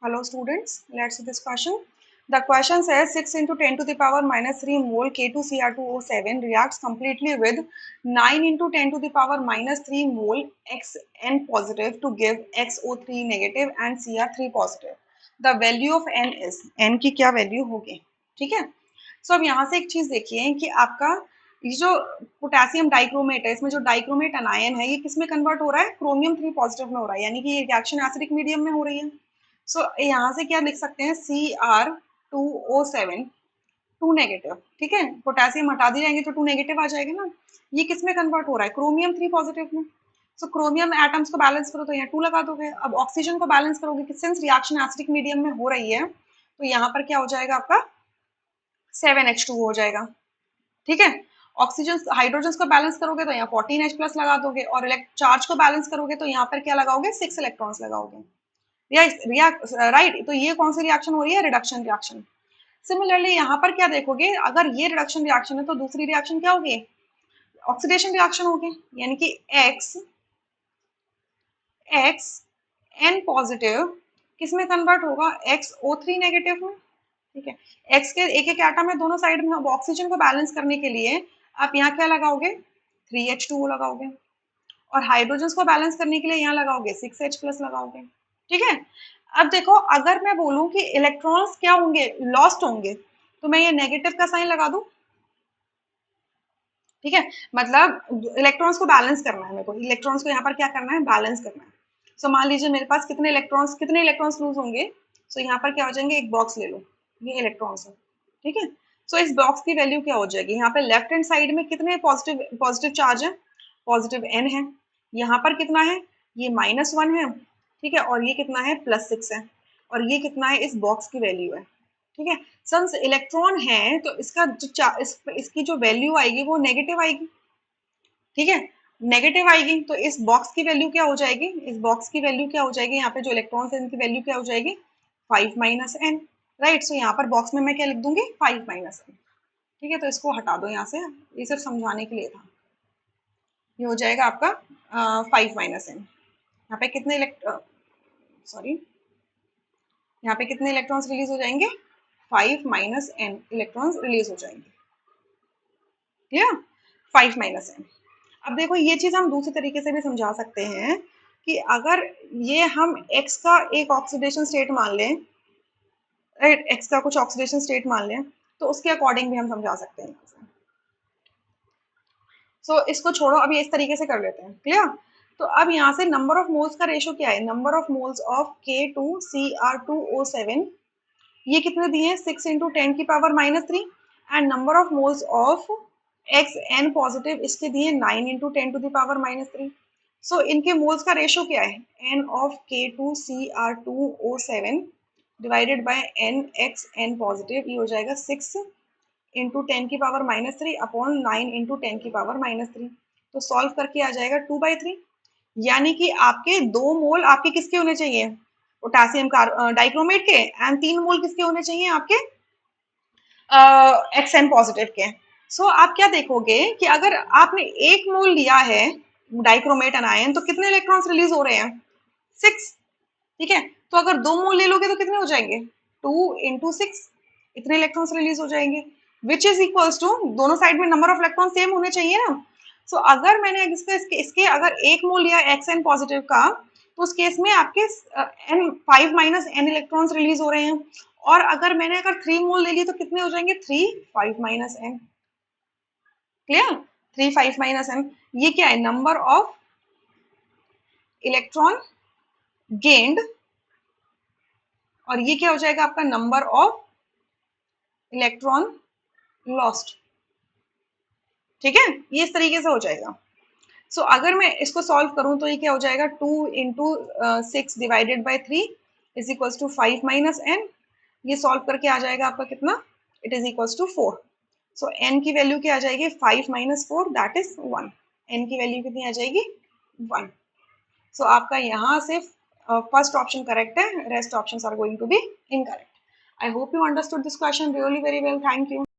Hello students, let's see this question. The question says 6 into 10 to the power minus 3 mole K2Cr2O7 reacts completely with 9 into 10 to the power minus 3 mole Xn positive to give XO3 negative and Cr3 positive. The value of N is, N की क्या value होगी, ठीक है। सो अब यहाँ से एक चीज देखिए कि आपका ये जो पोटेशियम डाइक्रोमेट है, इसमें जो डाइक्रोमेट अनायन है ये किस में कन्वर्ट हो रहा है, क्रोमियम 3 पॉजिटिव में हो रहा है, यानी कि ये रिएक्शन एसिडिक मीडियम में हो रही है। सो यहाँ से क्या लिख सकते हैं, Cr2O7 2 नेगेटिव, ठीक है। पोटेशियम हटा दिए जाएंगे तो 2 नेगेटिव आ जाएगा ना। ये किस में कन्वर्ट हो रहा है, क्रोमियम 3 पॉजिटिव में। सो क्रोमियम एटम्स को बैलेंस करो तो यहाँ 2 लगा दोगे। अब ऑक्सीजन को बैलेंस करोगे कि सिंस रिएक्शन एसिडिक मीडियम में हो रही है तो यहाँ पर क्या हो जाएगा आपका 7H2 हो जाएगा, ठीक है। ऑक्सीजन हाइड्रोजन को बैलेंस करोगे तो यहाँ 14H प्लस लगा दोगे और चार्ज को बैलेंस करोगे तो यहाँ पर क्या लगाओगे, 6 इलेक्ट्रॉन्स लगाओगे। राइट, तो ये कौन सी रिएक्शन हो रही है, रिडक्शन रिएक्शन। सिमिलरली यहाँ पर क्या देखोगे, अगर ये रिडक्शन रिएक्शन है तो दूसरी रिएक्शन क्या होगी, ऑक्सीडेशन रिएक्शन होगी, यानी कि X N पॉजिटिव किस में कन्वर्ट होगा, XO3 नेगेटिव में, ठीक है। X के एक एक एटम है दोनों साइड में। अब ऑक्सीजन को बैलेंस करने के लिए आप यहाँ क्या लगाओगे, 3H2O लगाओगे और हाइड्रोजन को बैलेंस करने के लिए यहाँ लगाओगे 6H प्लस लगाओगे, ठीक है। अब देखो अगर मैं बोलूं कि इलेक्ट्रॉन्स क्या होंगे, लॉस्ट होंगे, तो मैं ये नेगेटिव का साइन लगा दूं, ठीक है। मतलब इलेक्ट्रॉन्स को बैलेंस करना है मेरे को, इलेक्ट्रॉन्स को यहाँ पर क्या करना है, बैलेंस करना है। सो मान लीजिए मेरे पास कितने इलेक्ट्रॉन्स लूज होंगे। सो यहाँ पर क्या हो जाएंगे, एक बॉक्स ले लो, ये इलेक्ट्रॉन्स है, ठीक है। सो इस बॉक्स की वैल्यू क्या हो जाएगी, यहाँ पे लेफ्ट हैंड साइड में कितने पॉजिटिव पॉजिटिव चार्ज है, पॉजिटिव N है। यहाँ पर कितना है, ये -1 है, ठीक है। और ये कितना है, +6 है। और ये कितना है, इस बॉक्स की वैल्यू है, ठीक है। सिंस इलेक्ट्रॉन है तो इसका जो इसकी जो वैल्यू आएगी वो नेगेटिव आएगी, ठीक है, नेगेटिव आएगी। तो इस बॉक्स की वैल्यू क्या हो जाएगी, इस बॉक्स की वैल्यू क्या हो जाएगी, यहाँ पे जो इलेक्ट्रॉन्स है इनकी वैल्यू क्या हो जाएगी, 5 - n, राइट। सो यहाँ पर बॉक्स में मैं क्या लिख दूंगी, 5 - n, ठीक है। तो इसको हटा दो यहाँ से, ये सिर्फ समझाने के लिए था। ये हो जाएगा आपका 5 - n। यहाँ पे कितने यहाँ पे कितने इलेक्ट्रॉन्स रिलीज हो जाएंगे, 5 - n इलेक्ट्रॉन्स रिलीज हो जाएंगे, क्लियर, 5 - n। अब देखो ये चीज हम दूसरे तरीके से भी समझा सकते हैं कि अगर ये हम x का एक ऑक्सीडेशन स्टेट मान लें, राइट, x का कुछ ऑक्सीडेशन स्टेट मान लें, तो उसके अकॉर्डिंग भी हम समझा सकते हैं। सो इसको छोड़ो, अभी इस तरीके से कर लेते हैं, क्लियर। तो अब यहाँ से नंबर ऑफ मोल्स का रेशो क्या है, number of moles of K2Cr2O7, ये कितने दिए हैं, 6 × 10⁻³ and number of moles of Xn positive इसके दिए 9 × 10⁻³ सो इनके मोल्स का रेशो क्या है, n of K2Cr2O7 divided by n Xn positive, ये हो जाएगा 6 × 10⁻³ अपॉन 9 × 10⁻³ तो सॉल्व करके आ जाएगा 2/3, यानी कि आपके 2 मोल आपके किसके होने चाहिए, पोटेशियम डाइक्रोमेट के, एंड 3 मोल किसके होने चाहिए, आपके Xn पॉजिटिव के। सो आप क्या देखोगे कि अगर आपने 1 मोल लिया है डाइक्रोमेट अनायन तो कितने इलेक्ट्रॉन्स रिलीज हो रहे हैं, 6, ठीक है। तो अगर 2 मोल ले लोगे तो कितने हो जाएंगे, 2 × 6, इतने इलेक्ट्रॉन्स रिलीज हो जाएंगे, विच इज इक्वल्स टू, दोनों साइड में नंबर ऑफ इलेक्ट्रॉन सेम होने चाहिए ना। सो अगर मैंने इसके अगर 1 मोल लिया Xn पॉजिटिव का, तो उस केस में आपके n 5 - n इलेक्ट्रॉन्स रिलीज हो रहे हैं। और अगर 3 मोल ले लिए तो कितने हो जाएंगे, 3 5 - n, क्लियर, 3 5 - n। ये क्या है, नंबर ऑफ इलेक्ट्रॉन गेन्ड, और ये क्या हो जाएगा आपका नंबर ऑफ इलेक्ट्रॉन लॉस्ट, ठीक है। ये इस तरीके से हो जाएगा। सो अगर मैं इसको सॉल्व करूं तो ये क्या हो जाएगा, 2 × 6 divided by 3 is equals to 5 - n। ये सॉल्व करके आ जाएगा आपका कितना, it is equals to 4। So n की वैल्यू क्या आ जाएगी, 5 - 4 दैट इज 1, n की वैल्यू कितनी आ जाएगी, 1। सो आपका यहाँ से फर्स्ट ऑप्शन करेक्ट है, rest options are going to be incorrect. I hope you understood this question really very well, thank you.